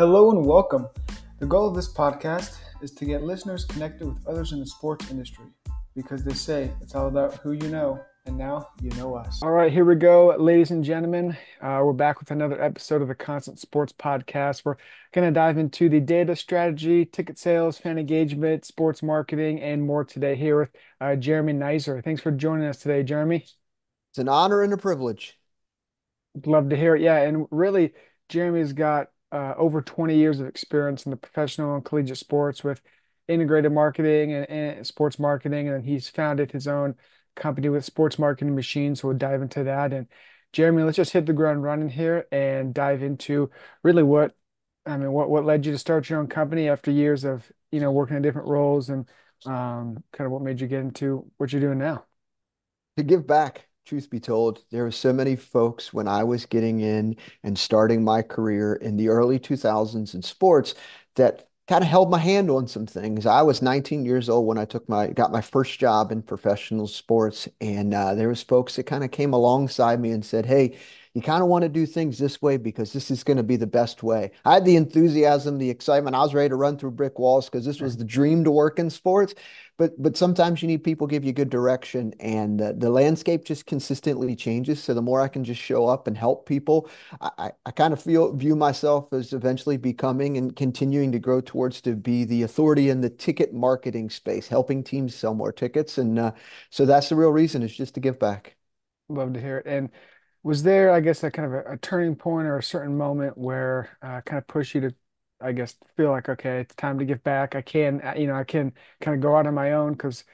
Hello and welcome. The goal of this podcast is to get listeners connected with others in the sports industry because they say it's all about who you know, and now you know us. All right, here we go, ladies and gentlemen. We're back with another episode of the Constant Sports Podcast. We're going to dive into the data strategy, ticket sales, fan engagement, sports marketing, and more today here with Jeremy Neisser. Thanks for joining us today, Jeremy. It's an honor and a privilege. Love to hear it. Yeah, and really, Jeremy's got over 20 years of experience in the professional and collegiate sports with integrated marketing and sports marketing, and he's founded his own company with sports marketing machines. So we'll dive into that. And Jeremy, let's just hit the ground running here and dive into really what led you to start your own company after years of working in different roles and kind of what made you get into what you're doing now. To give back, truth be told, there were so many folks when I was getting in and starting my career in the early 2000s in sports that kind of held my hand on some things. I was 19 years old when I got my first job in professional sports, and there was folks that kind of came alongside me and said, "Hey, you kind of want to do things this way because this is going to be the best way." I had the enthusiasm, the excitement. I was ready to run through brick walls because this was the dream to work in sports. But sometimes you need people give you good direction, and the landscape just consistently changes. So the more I can just show up and help people, I kind of view myself as eventually becoming and continuing to grow towards to be the authority in the ticket marketing space, helping teams sell more tickets. And so that's the real reason is just to give back. Love to hear it. And was there, I guess, a kind of a turning point or a certain moment where kind of pushed you to, I guess, feel like, okay, it's time to give back. I can kind of go out on my own because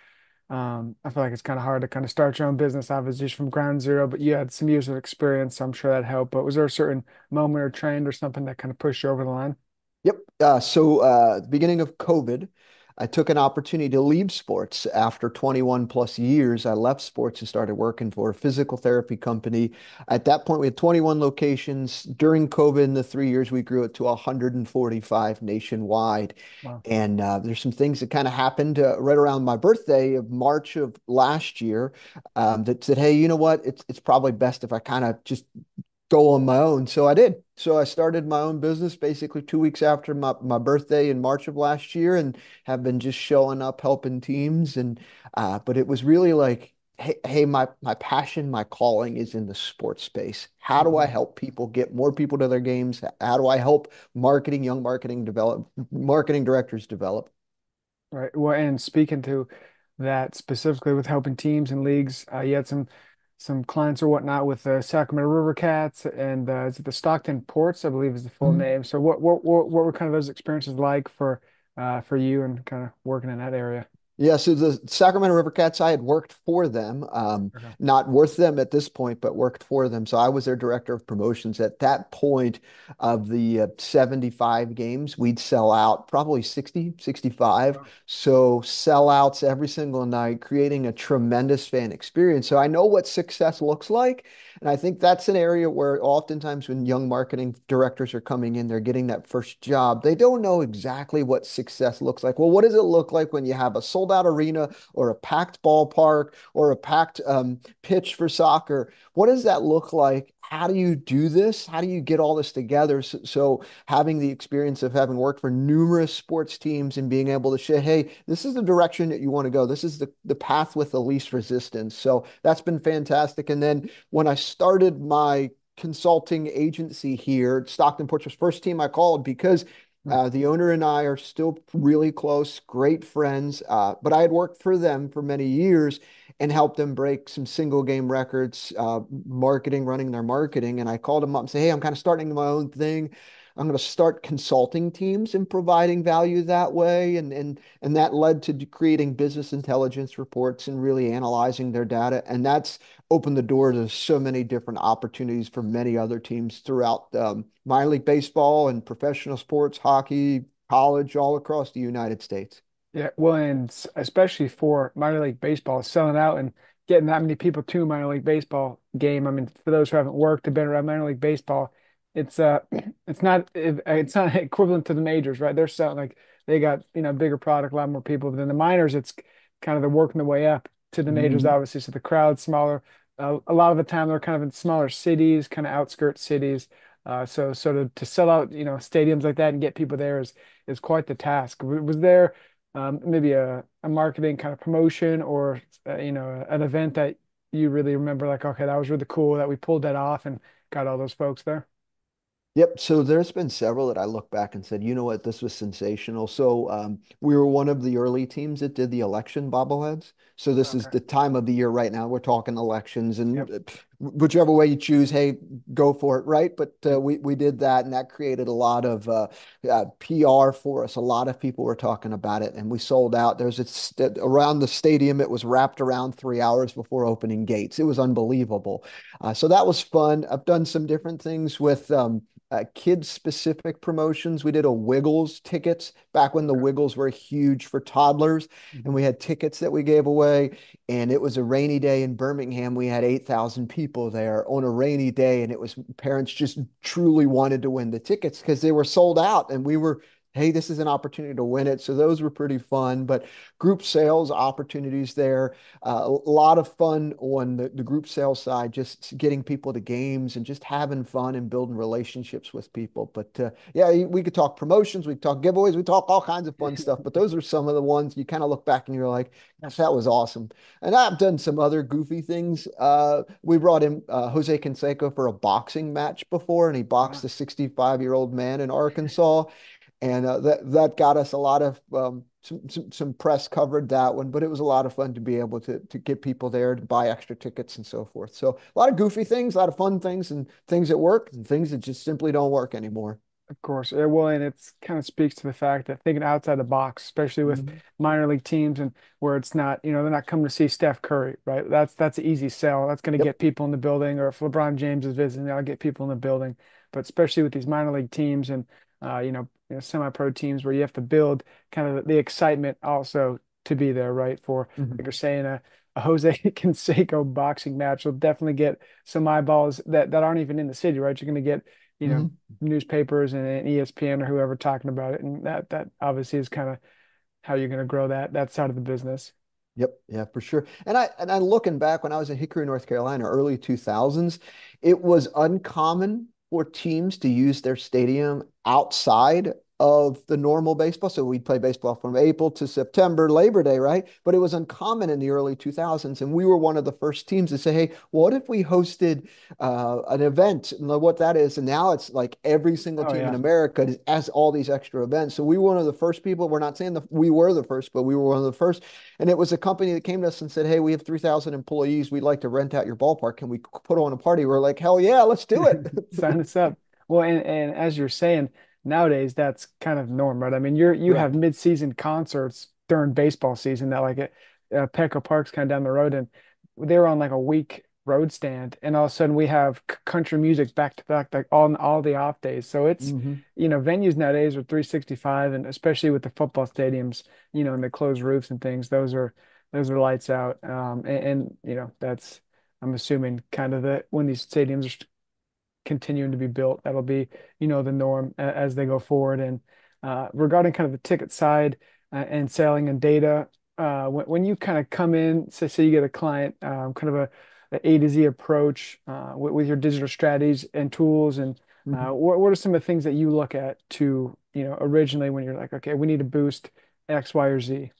I feel like it's kind of hard to kind of start your own business, obviously, just from ground zero, but you had some years of experience, so I'm sure that helped. But was there a certain moment or trend or something that kind of pushed you over the line? Yep. The beginning of COVID, I took an opportunity to leave sports after 21 plus years. I left sports and started working for a physical therapy company. At that point, we had 21 locations. During COVID, in the 3 years, we grew it to 145 nationwide. Wow. And there's some things that kind of happened right around my birthday of March of last year that said, "Hey, you know what? It's probably best if I kind of just go on my own." So I did. So I started my own business basically 2 weeks after my birthday in March of last year and have been just showing up helping teams. And but it was really like, hey, my passion, my calling is in the sports space. How do I Mhm. help people get more people to their games? How do I help young marketing directors develop? Right. Well, and speaking to that specifically with helping teams and leagues, you had some clients or whatnot with the Sacramento River Cats and is it the Stockton Ports, I believe is the full name. So what were kind of those experiences like for you and kind of working in that area? Yeah, so the Sacramento River Cats, I had worked for them, Okay. not with them at this point, but worked for them. So I was their director of promotions. At that point of the 75 games, we'd sell out probably 60, 65. Wow. So sellouts every single night, creating a tremendous fan experience. So I know what success looks like. And I think that's an area where oftentimes when young marketing directors are coming in, they're getting that first job. They don't know exactly what success looks like. Well, what does it look like when you have a sold out arena or a packed ballpark or a packed pitch for soccer? What does that look like? How do you do this? How do you get all this together? So having the experience of having worked for numerous sports teams and being able to say, hey, this is the direction that you want to go. This is the path with the least resistance. So that's been fantastic. And then when I started my consulting agency here, Stockton Ports was first team I called because the owner and I are still really close, great friends. But I had worked for them for many years and helped them break some single game records, running their marketing. And I called them up and say, hey, I'm kind of starting my own thing. I'm going to start consulting teams and providing value that way. And that led to creating business intelligence reports and really analyzing their data. And that's opened the door to so many different opportunities for many other teams throughout minor league baseball and professional sports, hockey, college, all across the United States. Yeah, well, and especially for minor league baseball, selling out and getting that many people to a minor league baseball game. I mean, for those who haven't worked or been around minor league baseball, it's it's not equivalent to the majors, right? They're selling like they got bigger product, a lot more people. But in the minors, it's kind of they're working their way up to the majors, Mhm. obviously. So the crowd's smaller. A lot of the time, they're kind of in smaller cities, kind of outskirts cities. So to sell out, stadiums like that and get people there is quite the task. Was there maybe a marketing kind of promotion or an event that you really remember like, okay, that was really cool that we pulled that off and got all those folks there? Yep. So there's been several that I look back and said, you know what, this was sensational. So we were one of the early teams that did the election bobbleheads. So this is Okay. the time of the year right now. We're talking elections, and Yep. whichever way you choose, hey, go for it, right? But Yep. we did that, and that created a lot of PR for us. A lot of people were talking about it, and we sold out. There's around the stadium. It was wrapped around 3 hours before opening gates. It was unbelievable. So that was fun. I've done some different things with kids specific promotions. We did a Wiggles tickets back when the Okay. Wiggles were huge for toddlers, and Mhm. we had tickets that we gave away. And it was a rainy day in Birmingham. We had 8,000 people there on a rainy day, and it was parents just truly wanted to win the tickets because they were sold out, and we were. Hey, this is an opportunity to win it. So those were pretty fun, but group sales opportunities there. A lot of fun on the group sales side, just getting people to games and just having fun and building relationships with people. But yeah, we could talk promotions, we could talk giveaways, we talk all kinds of fun stuff. But those are some of the ones you kind of look back and you're like, gosh, that was awesome. And I've done some other goofy things. We brought in Jose Canseco for a boxing match before, and he boxed Wow. a 65-year-old man in Arkansas, and that got us a lot of some press covered that one, but it was a lot of fun to be able to get people there to buy extra tickets and so forth. So a lot of goofy things, a lot of fun things, and things that work and things that just simply don't work anymore. Of course. Well, and it's kind of speaks to the fact that thinking outside the box, especially with Mhm. minor league teams and where it's not, they're not coming to see Steph Curry, right? That's an easy sell. That's going to Yep. get people in the building, or if LeBron James is visiting, that'll get people in the building. But especially with these minor league teams and semi-pro teams where you have to build kind of the excitement also to be there, right? For Mhm. like you're saying, a Jose Canseco boxing match will definitely get some eyeballs that aren't even in the city, right? You're going to get, you know, Mhm. newspapers and ESPN or whoever talking about it, and that obviously is kind of how you're going to grow that side of the business. Yep, yeah, for sure. And I looking back when I was in Hickory, North Carolina, early 2000s, it was uncommon for teams to use their stadium outside of the normal baseball. So we'd play baseball from April to September, Labor Day, right? But it was uncommon in the early 2000s, and we were one of the first teams to say, "Hey, what if we hosted an event?" And what that is, and now it's like every single Oh team in yeah, America has all these extra events. So we were one of the first people. We're not saying that we were the first, but we were one of the first, and it was a company that came to us and said, "Hey, we have 3,000 employees. We'd like to rent out your ballpark. Can we put on a party?" We're like, "Hell yeah, let's do it." sign us up. Well, and as you're saying, nowadays that's kind of norm, right? I mean, you have Correct. mid-season concerts during baseball season that like at Petco Park's kind of down the road, and they were on like a week road stand, and all of a sudden we have country music back to back like all the off days. So it's Hmm. venues nowadays are 365, and especially with the football stadiums, and the closed roofs and things, those are lights out. And that's I'm assuming kind of the when these stadiums are continuing to be built. That'll be, the norm as they go forward. And regarding kind of the ticket side and selling and data, when you kind of come in, say you get a client, kind of A to Z approach with your digital strategies and tools, and Hmm. what are some of the things that you look at to, originally when you're like, okay, we need to boost X, Y, or Z.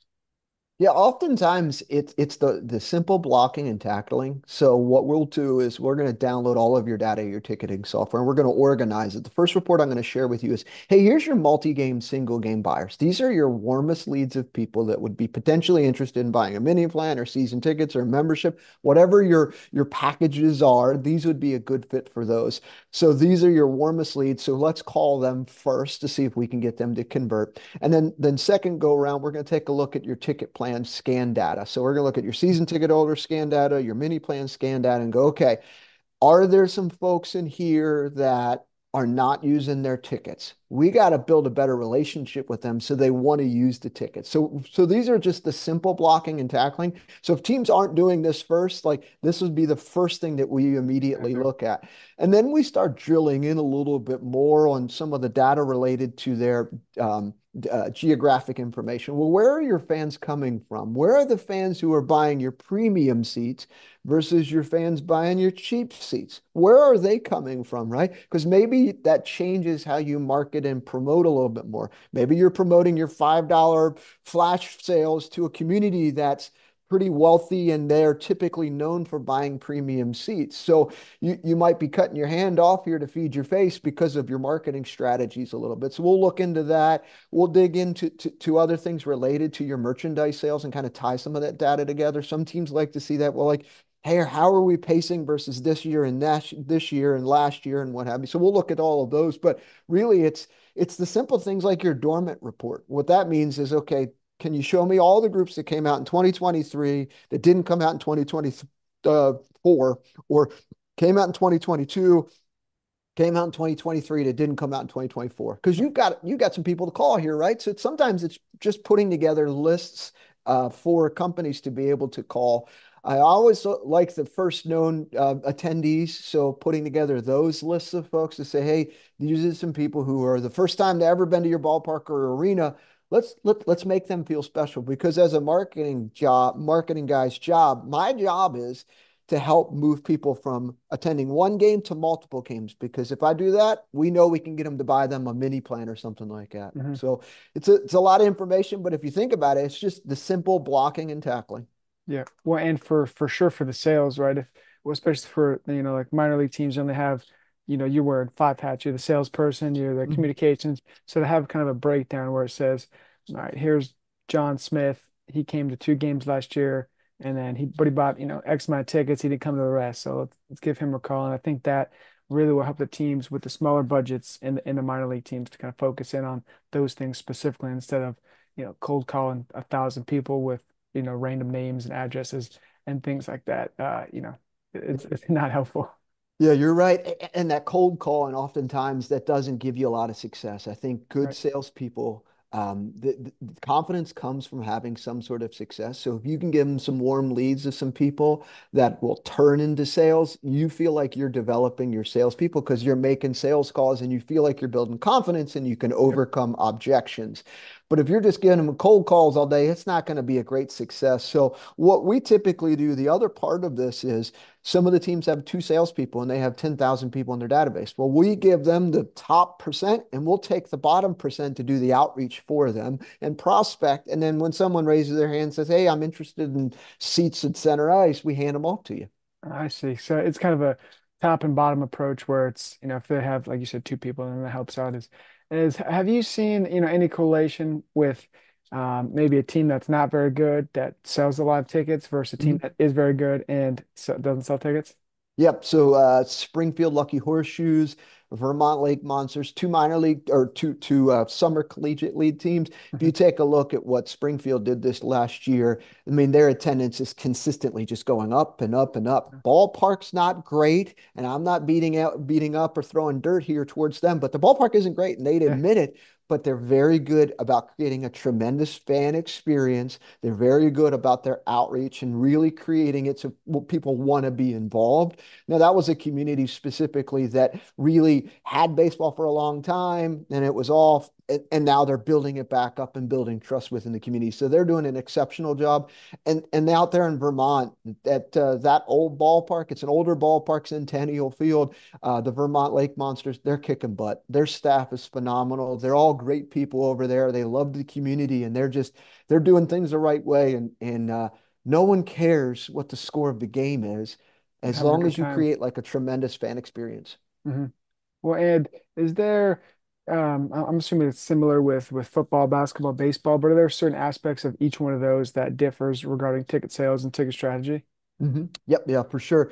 Yeah, oftentimes it's the simple blocking and tackling. So what we'll do is we're going to download all of your data, your ticketing software, and we're going to organize it. The first report I'm going to share with you is, hey, here's your multi-game, single game buyers. These are your warmest leads of people that would be potentially interested in buying a mini plan or season tickets or membership, whatever your packages are. These would be a good fit for those. So these are your warmest leads. So let's call them first to see if we can get them to convert. And then second go around, we're going to take a look at your ticket plan scan data. So we're going to look at your season ticket holder scan data, your mini plan scan data, and go, okay, are there some folks in here that are not using their tickets? We got to build a better relationship with them so they want to use the tickets. So these are just the simple blocking and tackling. So if teams aren't doing this first, like this would be the first thing that we immediately Gotcha. look at. And then we start drilling in a little bit more on some of the data related to their geographic information. Well, where are your fans coming from? Where are the fans who are buying your premium seats versus your fans buying your cheap seats? Where are they coming from, right? Because maybe that changes how you market and promote a little bit more. Maybe you're promoting your $5 flash sales to a community that's pretty wealthy and they're typically known for buying premium seats. So you might be cutting your hand off here to feed your face because of your marketing strategies a little bit. So we'll look into that. We'll dig into to other things related to your merchandise sales and kind of tie some of that data together. Some teams like to see that. Well, like, hey, how are we pacing versus this year and this year and last year and what have you? So we'll look at all of those. But really, it's the simple things like your dormant report. What that means is, okay, can you show me all the groups that came out in 2023 that didn't come out in 2024 or came out in 2022, came out in 2023 that didn't come out in 2024? Because you've got some people to call here, right? So sometimes it's just putting together lists for companies to be able to call. I always like the first known attendees. So putting together those lists of folks to say, hey, these are some people who are the first time to ever been to your ballpark or arena. Let's make them feel special, because as a marketing guy's job, my job is to help move people from attending one game to multiple games. Because if I do that, we know we can get them to buy them a mini plan or something like that. Mhm. So it's a lot of information, but if you think about it, it's just the simple blocking and tackling. Yeah. Well, and for sure for the sales, right? If well, especially for like minor league teams, and they have, you're wearing five hats. You're the salesperson, you're the Mhm. communications. So to have kind of a breakdown where it says, all right, here's John Smith. He came to two games last year, and then he bought, X amount of tickets. He didn't come to the rest. So let's give him a call. And I think that really will help the teams with the smaller budgets in the minor league teams to kind of focus in on those things specifically instead of, cold calling 1,000 people with random names and addresses and things like that. It's not helpful. Yeah, you're right. And that cold call, and oftentimes that doesn't give you a lot of success. I think good Right. salespeople, the confidence comes from having some sort of success. So if you can give them some warm leads of some people that will turn into sales, you feel like you're developing your salespeople because you're making sales calls and you feel like you're building confidence and you can Yep. overcome objections. But if you're just giving them cold calls all day, it's not going to be a great success. So what we typically do, the other part of this is, some of the teams have two salespeople and they have 10,000 people in their database. Well, we give them the top percent and we'll take the bottom percent to do the outreach for them and prospect. And then when someone raises their hand and says, hey, I'm interested in seats at center ice, we hand them off to you. I see. So it's kind of a top and bottom approach where it's, if they have, like you said, two people and that helps out is have you seen, any correlation with maybe a team that's not very good that sells a lot of tickets versus a team Mhm. that is very good and doesn't sell tickets? Yep. So Springfield Lucky Horseshoes, Vermont Lake Monsters, two minor league or two summer collegiate league teams. If you Mhm. take a look at what Springfield did this last year, I mean, their attendance is consistently just going up and up and up. Ballpark's not great, and I'm not beating up or throwing dirt here towards them, but the ballpark isn't great, and they'd Yeah. admit it. But they're very good about creating a tremendous fan experience. They're very good about their outreach and really creating it so people want to be involved. Now, that was a community specifically that really had baseball for a long time and it was off. And now they're building it back up and building trust within the community. So they're doing an exceptional job. And out there in Vermont, that old ballpark, it's an older ballpark, Centennial Field. The Vermont Lake Monsters, they're kicking butt. Their staff is phenomenal. They're all great people over there. They love the community and they're doing things the right way. And no one cares what the score of the game is They're as having a long good as you time. create like a tremendous fan experience. Hmm. Well, Ed, is there, I'm assuming it's similar with football, basketball, baseball, but are there certain aspects of each one of those that differs regarding ticket sales and ticket strategy? Yep, yeah, for sure.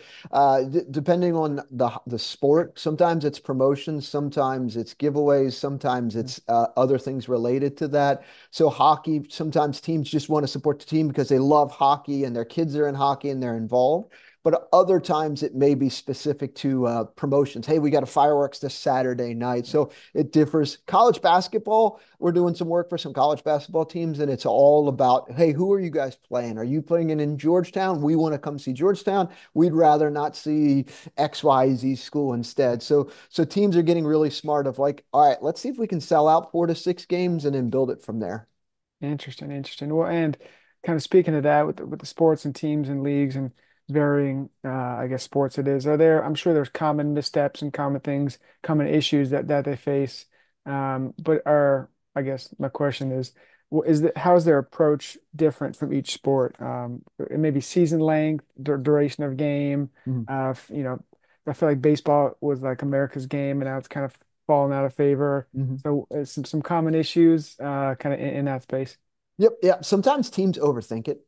Depending on the sport, sometimes it's promotions, sometimes it's giveaways, sometimes Mhm. it's other things related to that. So hockey, sometimes teams just want to support the team because they love hockey and their kids are in hockey and they're involved. but other times it may be specific to promotions. Hey, we got a fireworks this Saturday night. So it differs. College basketball, we're doing some work for some college basketball teams, and it's all about, hey, who are you guys playing? Are you playing in Georgetown? We want to come see Georgetown. We'd rather not see XYZ school instead. So teams are getting really smart of like, all right, let's see if we can sell out 4 to 6 games and then build it from there. Interesting, interesting. Well, and kind of speaking of that with with the sports and teams and leagues and varying, I guess, sports it is. Are there? I'm sure there's common missteps and common things, common issues that they face. But are I guess my question is, how is their approach different from each sport? It may be season length, duration of game. Mhm. You know, I feel like baseball was like America's game, and now it's kind of fallen out of favor. Mhm. So some common issues kind of in that space. Yep, yeah. Sometimes teams overthink it.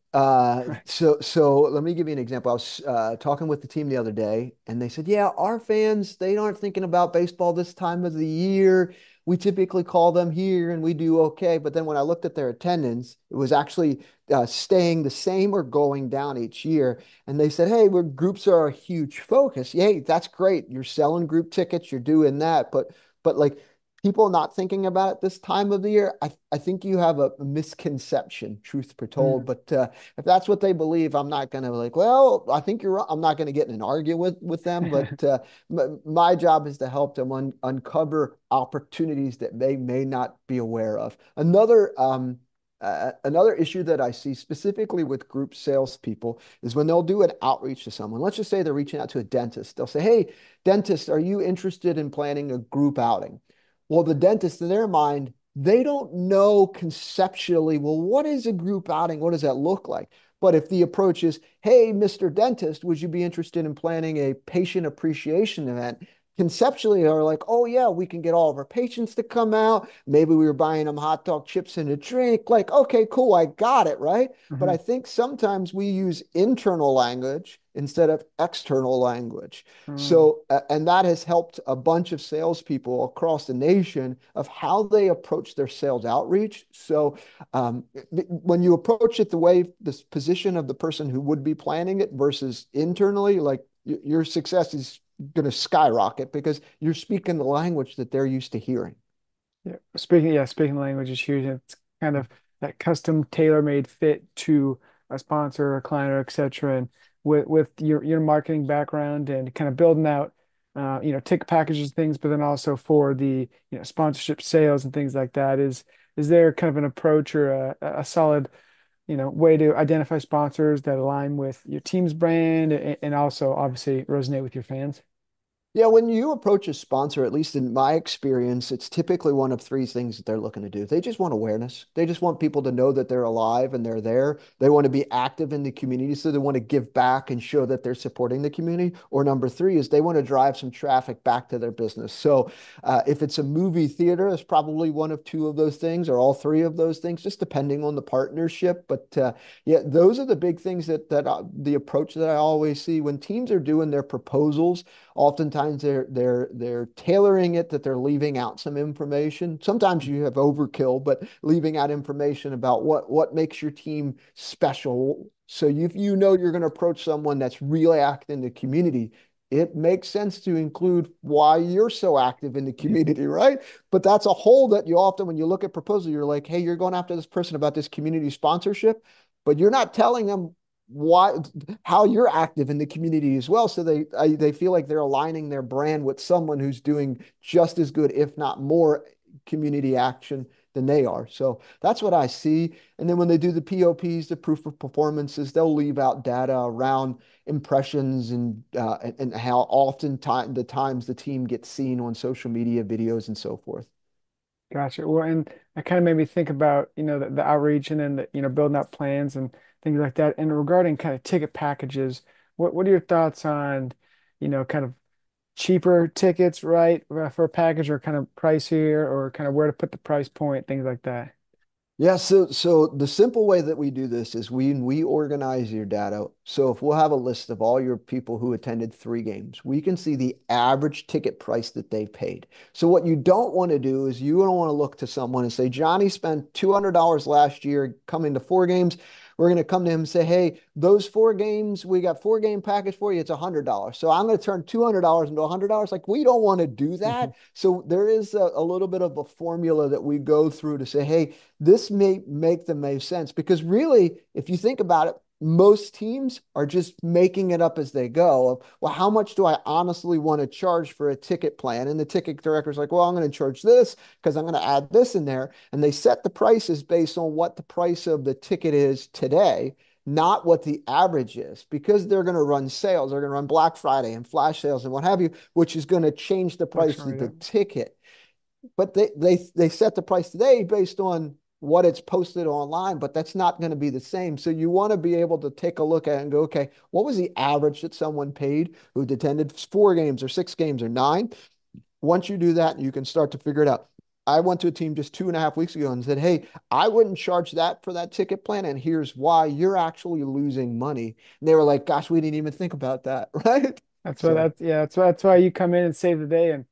So let me give you an example. I was talking with the team the other day, and they said, "Yeah, our fans they aren't thinking about baseball this time of the year. We typically call them here, and we do okay." But then when I looked at their attendance, it was actually staying the same or going down each year. And they said, "Hey, groups are a huge focus. Yay, that's great. You're selling group tickets. You're doing that, but like." People not thinking about it this time of the year, I think you have a misconception, truth be told. Mm, But if that's what they believe, I'm not going to like, well, I think you're wrong. I'm not going to get in an argument with them. But my job is to help them uncover opportunities that they may not be aware of. Another issue that I see specifically with group salespeople is when they'll do an outreach to someone. Let's just say they're reaching out to a dentist. They'll say, "Hey, dentist, are you interested in planning a group outing?" Well, the dentist, in their mind, they don't know conceptually, well, what is a group outing? What does that look like? But if the approach is, "Hey, Mr. Dentist, would you be interested in planning a patient appreciation event?" Conceptually, are like, "Oh, yeah, we can get all of our patients to come out. Maybe we were buying them hot dog chips and a drink." Like, okay, cool, I got it, right? But I mhm, think sometimes we use internal language instead of external language. mm. So, and that has helped a bunch of salespeople across the nation of how they approach their sales outreach. So, when you approach it the way this position of the person who would be planning it versus internally, like your success is going to skyrocket because you're speaking the language that they're used to hearing. Speaking language is huge. It's kind of that custom tailor-made fit to a sponsor, a client, or etc. And with your marketing background and kind of building out, ticket packages, things, but then also for the sponsorship sales and things like that. Is there kind of an approach or a solid way to identify sponsors that align with your team's brand and also obviously resonate with your fans? Yeah, when you approach a sponsor, at least in my experience, it's typically one of three things that they're looking to do. They just want awareness. They just want people to know that they're alive and they're there. They want to be active in the community, so they want to give back and show that they're supporting the community. Or number three is they want to drive some traffic back to their business. So if it's a movie theater, it's probably one of two of those things or all three of those things, just depending on the partnership. But yeah, those are the big things that the approach that I always see when teams are doing their proposals. Oftentimes they're tailoring it that they're leaving out some information. Sometimes you have overkill, but leaving out information about what makes your team special. So if you know you're going to approach someone that's really active in the community, it makes sense to include why you're so active in the community, right? But that's a hole that you often, when you look at proposal, you're like, "Hey, you're going after this person about this community sponsorship," but you're not telling them why how you're active in the community as well. So they feel like they're aligning their brand with someone who's doing just as good, if not more, community action than they are. So that's what I see. And then when they do the POPs, the proof of performances, they'll leave out data around impressions and how often the times the team gets seen on social media videos and so forth. Gotcha. Well, and that kind of made me think about, the outreach and then building out plans and things like that. And regarding kind of ticket packages, what are your thoughts on, kind of cheaper tickets, right, for a package or kind of pricier or kind of where to put the price point, things like that? Yeah, so the simple way that we do this is we organize your data. So if we'll have a list of all your people who attended 3 games, we can see the average ticket price that they paid. So what you don't want to do is you don't want to look to someone and say, "Johnny spent $200 last year coming to 4 games. we're going to come to him and say, hey, those 4 games, we got 4 game package for you. It's $100. So I'm going to turn $200 into $100. Like we don't want to do that. So there is a little bit of a formula that we go through to say, hey, this may make the most sense because really, if you think about it, most teams are just making it up as they go of, well, how much do I honestly want to charge for a ticket plan? And the ticket director's like, well, I'm going to charge this because I'm going to add this in there. And they set the prices based on what the price of the ticket is today, not what the average is, because they're going to run sales. They're going to run Black Friday and flash sales and what have you, which is going to change the price of Fluctuate, the yeah. ticket. But they set the price today based on what it's posted online, but that's not going to be the same. So you want to be able to take a look at it and go, okay, what was the average that someone paid who attended 4 games or 6 games or 9? Once you do that, you can start to figure it out. I went to a team just 2.5 weeks ago and said, hey, I wouldn't charge that for that ticket plan. And here's why you're actually losing money. And they were like, gosh, we didn't even think about that. Right. That's why So, that's yeah, that's why you come in and save the day and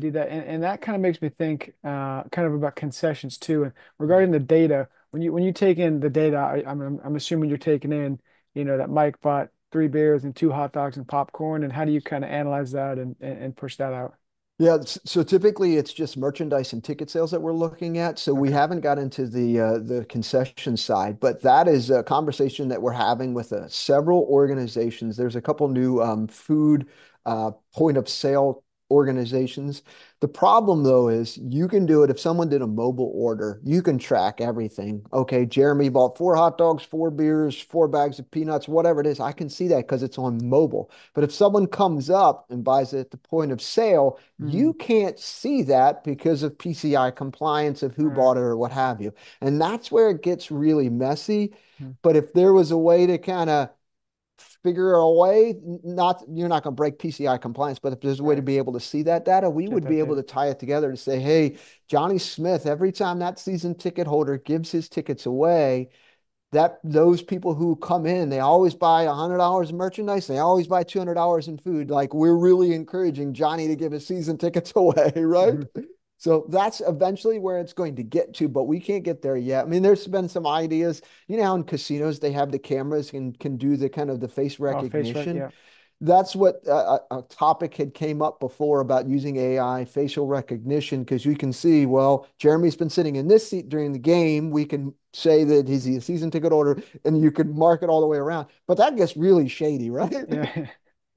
do that. And that kind of makes me think kind of about concessions too. And regarding the data, when you take in the data, I'm assuming you're taking in, that Mike bought 3 beers and 2 hot dogs and popcorn, and how do you kind of analyze that and push that out? yeah, so typically it's just merchandise and ticket sales that we're looking at. So we Okay. haven't got into the concession side, but that is a conversation that we're having with several organizations. There's a couple new food point of sale organizations. The problem though is you can do it if someone did a mobile order, you can track everything. Okay, Jeremy bought 4 hot dogs, 4 beers, 4 bags of peanuts, whatever it is. I can see that because it's on mobile. But if someone comes up and buys it at the point of sale, Mm, you can't see that because of PCI compliance of all who right. bought it or what have you. And that's where it gets really messy. Mm, But if there was a way to kind of figure a way, not you're not going to break PCI compliance, but if there's a way to right. be able to see that data, we Get would that be able data. to tie it together to say, hey, Johnny Smith, every time that season ticket holder gives his tickets away, that those people who come in, they always buy $100 in merchandise. They always buy $200 in food. Like we're really encouraging Johnny to give his season tickets away, right? Hmm. So that's eventually where it's going to get to, but we can't get there yet. I mean, there's been some ideas. You know, how in casinos they have the cameras and can do the kind of the face Oh, face rec, recognition. yeah. That's what a topic had came up before about using AI facial recognition because you can see, well, Jeremy's been sitting in this seat during the game. We can say that he's a season ticket holder, and you can mark it all the way around. But that gets really shady, right? Yeah.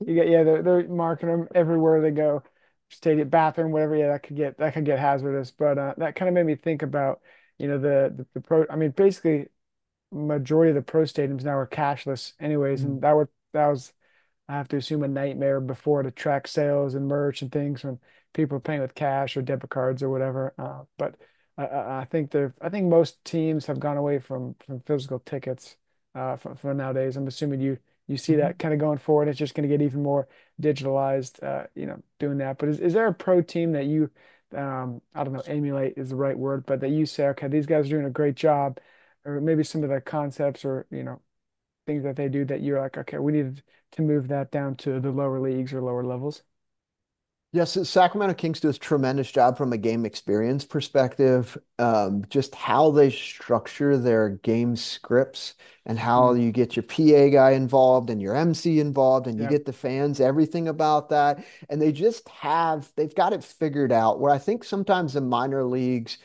Yeah, they're marking them everywhere they go. Stadium, bathroom, whatever. Yeah, that could get hazardous. But that kind of made me think about, the pro. I mean, basically, majority of the pro stadiums now are cashless, anyways, Mm. and that was I have to assume a nightmare before to track sales and merch and things when people are paying with cash or debit cards or whatever. But I think most teams have gone away from physical tickets for nowadays. I'm assuming you see that kind of going forward. It's just going to get even more digitalized, doing that. But is there a pro team that you, I don't know, emulate is the right word, but that you say, okay, these guys are doing a great job, or maybe some of the concepts or things that they do that you're like, okay, we need to move that down to the lower leagues or lower levels. Yes, Sacramento Kings do a tremendous job from a game experience perspective. Just how they structure their game scripts and how Mm, you get your PA guy involved and your MC involved and you yeah. get the fans, everything about that. And they've got it figured out where I think sometimes the minor leagues,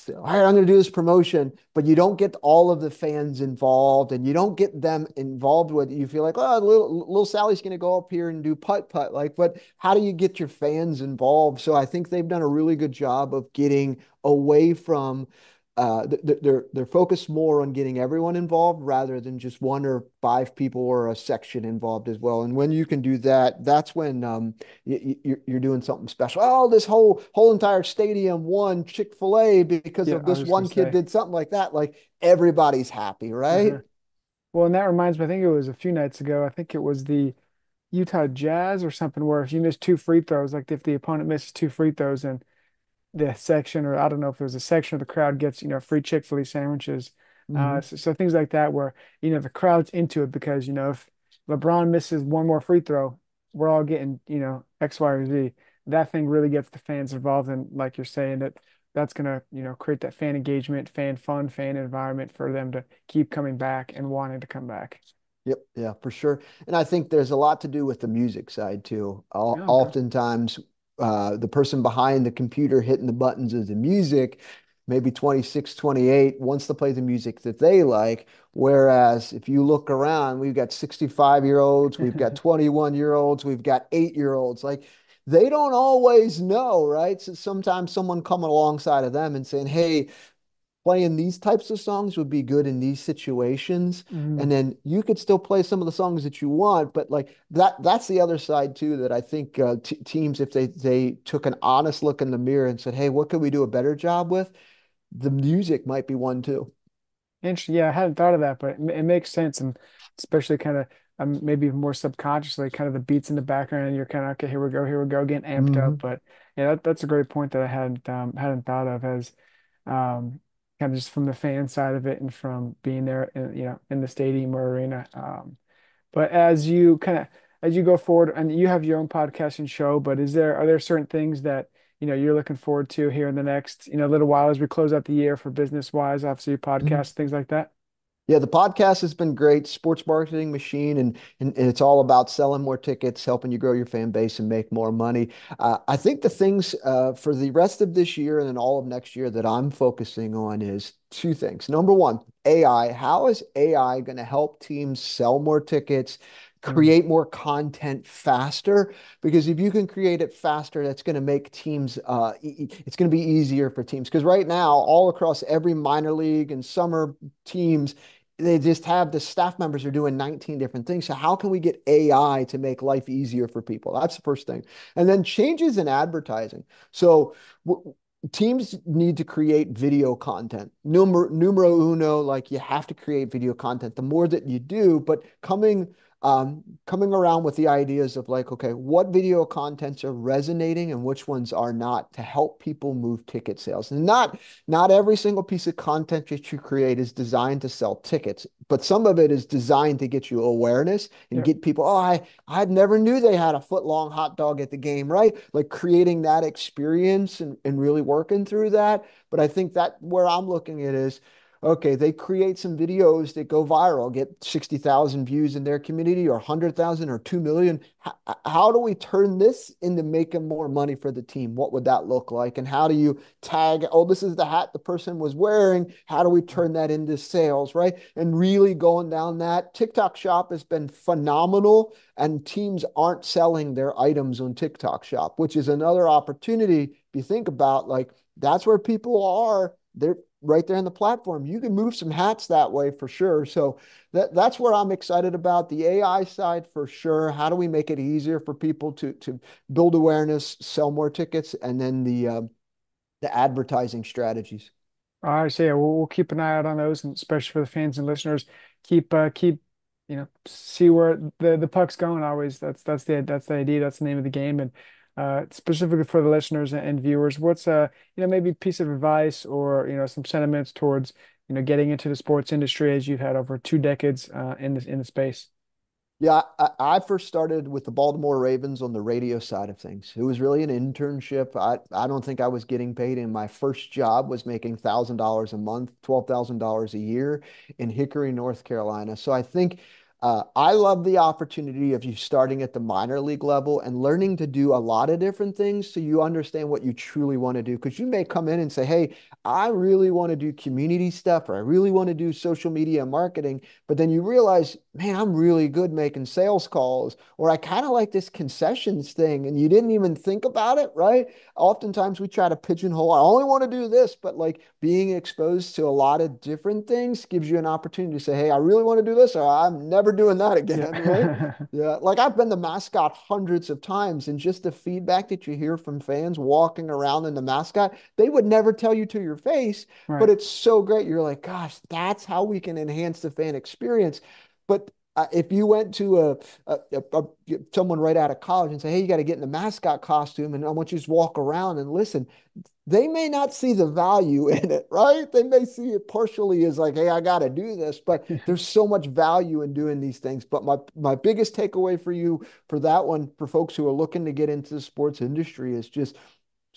all right, I'm going to do this promotion, but you don't get all of the fans involved and you don't get them involved with it. You feel like, oh, little Sally's going to go up here and do putt putt. Like, but how do you get your fans involved? So I think they've done a really good job of getting away from they're focused more on getting everyone involved rather than just 1 or 5 people or a section involved as well. And when you can do that, that's when you're doing something special. Oh, this whole entire stadium won Chick-fil-A because Yeah, of I was this just gonna one kid say. did something like that. Like everybody's happy, right? Uh-huh. Well, and that reminds me, I think it was a few nights ago. I think it was the Utah Jazz or something where if you miss 2 free throws, like if the opponent misses 2 free throws and the section, or I don't know if it was a section of the crowd gets, free Chick-fil-A sandwiches. Hmm. So things like that where, the crowd's into it because, if LeBron misses one more free throw, we're all getting, X, Y, or Z. That thing really gets the fans involved. And like you're saying, that that's gonna, create that fan engagement, fan fun, fan environment for them to keep coming back and wanting to come back. Yep, yeah, for sure. And I think there's a lot to do with the music side too. Yeah, okay. Oftentimes, the person behind the computer hitting the buttons of the music, maybe 26, 28, wants to play the music that they like. Whereas if you look around, we've got 65-year-olds, we've got 21-year-olds, we've got 8-year-olds. Like they don't always know, right? So sometimes someone coming alongside of them and saying, hey, playing these types of songs would be good in these situations. Mhm. And then you could still play some of the songs that you want, but like that's the other side too that I think t teams, if they took an honest look in the mirror and said, hey, what could we do a better job with? The music might be one too. Interesting. Yeah, I hadn't thought of that, but it makes sense, and especially kind of maybe more subconsciously, kind of the beats in the background, and you're kind of okay, here we go, getting amped up. Hmm. But yeah, that's a great point that I hadn't thought of as kind of just from the fan side of it and from being there, in the stadium or arena. But as you go forward, and you have your own podcast and show, but are there certain things that you're looking forward to here in the next little while as we close out the year for business wise, obviously your podcast, things like that? Yeah, the podcast has been great, sports marketing machine, and it's all about selling more tickets, helping you grow your fan base and make more money. I think the things for the rest of this year and then all of next year that I'm focusing on is two things. Number one, AI. How is AI going to help teams sell more tickets, Mm, create more content faster? Because if you can create it faster, that's going to make teams, it's going to be easier for teams. Because right now, all across every minor league and summer teams, they just have the staff members are doing 19 different things. So how can we get AI to make life easier for people? That's the first thing. And then changes in advertising. So teams need to create video content. Numero uno, like you have to create video content. The more that you do, but coming around with the ideas of like, okay, what video contents are resonating and which ones are not to help people move ticket sales. And not every single piece of content that you create is designed to sell tickets, but some of it is designed to get you awareness and yep. get people, oh, I never knew they had a foot long hot dog at the game, right? Like creating that experience and really working through that. But I think that where I'm looking at is, okay, they create some videos that go viral, get 60,000 views in their community or 100,000 or 2 million. How do we turn this into making more money for the team? What would that look like? And how do you tag, oh, this is the hat the person was wearing. How do we turn that into sales, right? And really going down that. TikTok Shop has been phenomenal, and teams aren't selling their items on TikTok Shop, which is another opportunity. If you think about like, that's where people are. They're right there on the platform. You can move some hats that way for sure. So that's where I'm excited about the AI side for sure. How do we make it easier for people to build awareness, sell more tickets, and then the advertising strategies. All right, so yeah, we'll keep an eye out on those, and especially for the fans and listeners, keep see where the puck's going. Always, that's the idea, that's the name of the game, and specifically for the listeners and viewers, what's maybe a piece of advice or some sentiments towards getting into the sports industry as you've had over 2 decades in the space. Yeah, I first started with the Baltimore Ravens on the radio side of things. It was really an internship. I don't think I was getting paid, and my first job was making $1,000 a month, $12,000 a year in Hickory, North Carolina. So I think I love the opportunity of you starting at the minor league level and learning to do a lot of different things so you understand what you truly want to do. Because you may come in and say, hey, I really want to do community stuff, or I really want to do social media marketing. But then you realize, man, I'm really good making sales calls, or I kind of like this concessions thing, and you didn't even think about it, right? Oftentimes we try to pigeonhole, I only want to do this, but like being exposed to a lot of different things gives you an opportunity to say, hey, I really want to do this, or I'm never doing that again, right? Yeah. Yeah, like I've been the mascot hundreds of times, and just the feedback that you hear from fans walking around in the mascot, they would never tell you to your face, but Right. it's so great. You're like, gosh, that's how we can enhance the fan experience. But if you went to someone right out of college and say, "Hey, you got to get in the mascot costume, and I want you to just walk around and listen," they may not see the value in it, right? They may see it partially as like, "Hey, I got to do this," but there's so much value in doing these things. But my biggest takeaway for you for that one, for folks who are looking to get into the sports industry, is just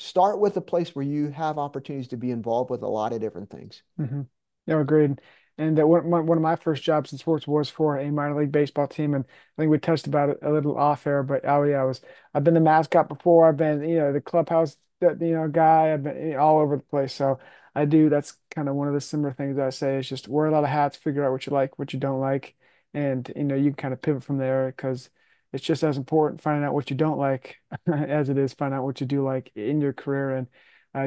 start with a place where you have opportunities to be involved with a lot of different things. Hmm. No, agreed. And that one of my first jobs in sports was for a minor league baseball team, and I think we touched about it a little off air. But oh yeah, I've been the mascot before. I've been the clubhouse guy. I've been all over the place. So I do. That's kind of one of the similar things I say is just wear a lot of hats, figure out what you like, what you don't like, and you can kind of pivot from there because it's just as important finding out what you don't like as it is finding out what you do like in your career. And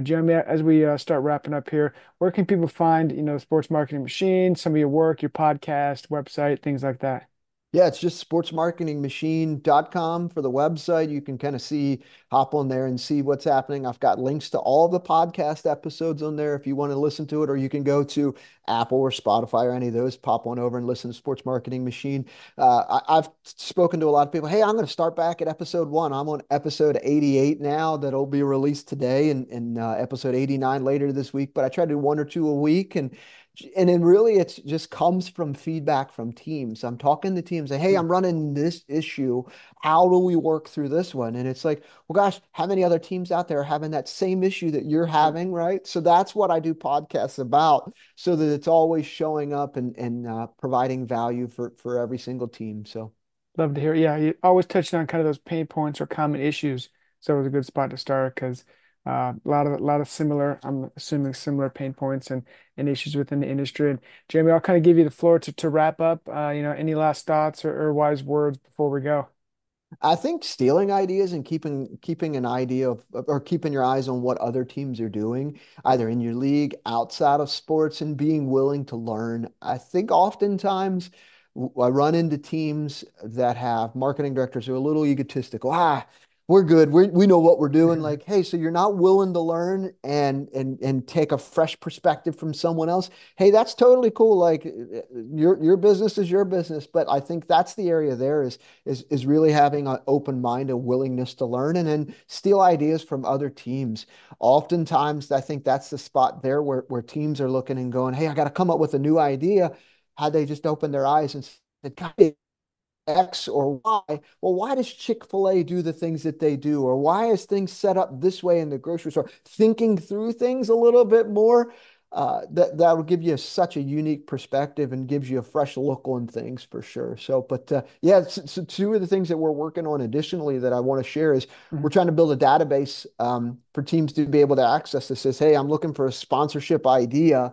Jeremy, as we start wrapping up here, where can people find, Sports Marketing Machine, some of your work, your podcast, website, things like that? Yeah, it's just sportsmarketingmachine.com for the website. You can kind of hop on there and see what's happening. I've got links to all the podcast episodes on there if you want to listen to it, or you can go to Apple or Spotify or any of those, pop on over and listen to Sports Marketing Machine. I've spoken to a lot of people. Hey, I'm going to start back at episode one. I'm on episode 88 now that'll be released today and episode 89 later this week. But I try to do one or two a week. And then really it just comes from feedback from teams. I'm talking to teams, say, hey, Hmm. I'm running this issue. How do we work through this one? And it's like, well, gosh, how many other teams out there are having that same issue that you're Yep. having, right? So that's what I do podcasts about, so that it's always showing up and providing value for every single team. So Love to hear. Yeah, you always touching on kind of those pain points or common issues. So it was a good spot to start because a lot of similar, I'm assuming similar pain points and issues within the industry. And Jamie, I'll kind of give you the floor to wrap up. Any last thoughts or wise words before we go? I think stealing ideas and keeping an idea of or keeping your eyes on what other teams are doing, either in your league, outside of sports, and being willing to learn. I think oftentimes I run into teams that have marketing directors who are a little egotistical. We're good. We know what we're doing. Like, hey, so you're not willing to learn and take a fresh perspective from someone else. Hey, that's totally cool. Like your business is your business, but I think that's the area there is really having an open mind, a willingness to learn, and then steal ideas from other teams. Oftentimes, I think that's the spot there where teams are looking and going, "Hey, I got to come up with a new idea." Had they just opened their eyes and said, "God, X or Y. Well, why does Chick-fil-A do the things that they do? Or why is things set up this way in the grocery store?" Thinking through things a little bit more, that will give you such a unique perspective and gives you a fresh look on things for sure. So, but yeah, so two of the things that we're working on additionally that I want to share is we're Mhm. trying to build a database for teams to be able to access that says, hey, I'm looking for a sponsorship idea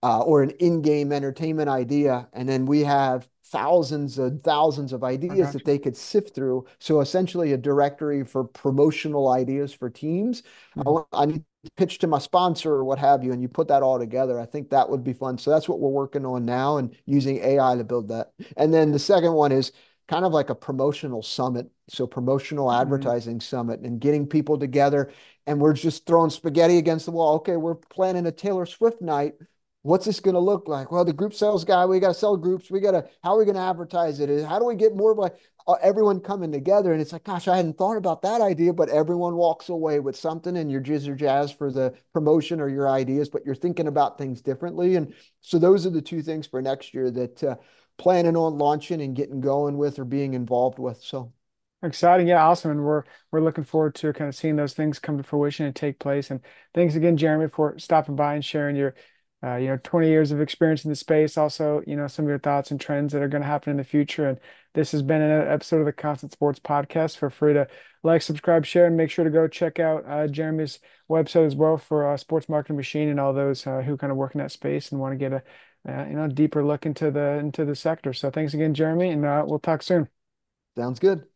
or an in-game entertainment idea, and then we have thousands and thousands of I ideas got that you. they could sift through. So essentially, a directory for promotional ideas for teams. Mhm. I need to pitch to my sponsor or what have you, and you put that all together. I think that would be fun. So that's what we're working on now and using AI to build that. And then the second one is kind of like a promotional summit. So promotional Mhm. advertising summit and getting people together. And we're just throwing spaghetti against the wall. Okay, we're planning a Taylor Swift night. What's this going to look like? Well, the group sales guy, we got to sell groups. How are we going to advertise it? How do we get more by everyone coming together? And it's like, gosh, I hadn't thought about that idea, but everyone walks away with something and you're jizz or jazz for the promotion or your ideas, but you're thinking about things differently. And so those are the two things for next year that planning on launching and getting going with or being involved with. So Exciting. Yeah, awesome. And we're looking forward to kind of seeing those things come to fruition and take place. And thanks again, Jeremy, for stopping by and sharing your 20 years of experience in the space. Also, some of your thoughts and trends that are going to happen in the future. And this has been an episode of the Constant Sports Podcast. Feel free to like, subscribe, share, and make sure to go check out Jeremy's website as well for Sports Marketing Machine and all those who kind of work in that space and want to get a deeper look into the sector. So thanks again, Jeremy, and we'll talk soon. sounds good.